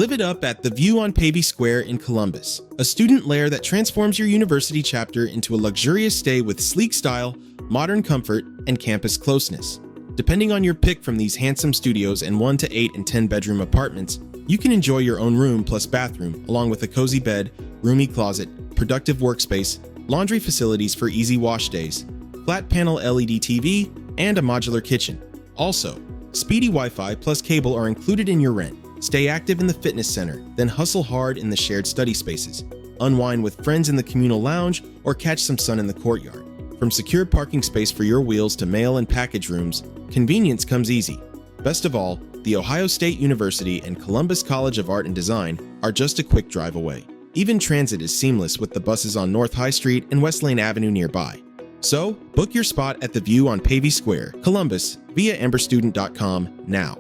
Live it up at the View On Pavey Square in Columbus, a student lair that transforms your university chapter into a luxurious stay with sleek style, modern comfort, and campus closeness. Depending on your pick from these handsome studios and 1 to 8 and 10 bedroom apartments, you can enjoy your own room plus bathroom, along with a cozy bed, roomy closet, productive workspace, laundry facilities for easy wash days, flat panel LED TV, and a modular kitchen. Also, speedy Wi-Fi plus cable are included in your rent. Stay active in the fitness center, then hustle hard in the shared study spaces. Unwind with friends in the communal lounge or catch some sun in the courtyard. From secure parking space for your wheels to mail and package rooms, convenience comes easy. Best of all, The Ohio State University and Columbus College of Art and Design are just a quick drive away. Even transit is seamless with the buses on North High Street and West Lane Avenue nearby. So, book your spot at the View on Pavey Square, Columbus, via amberstudent.com now.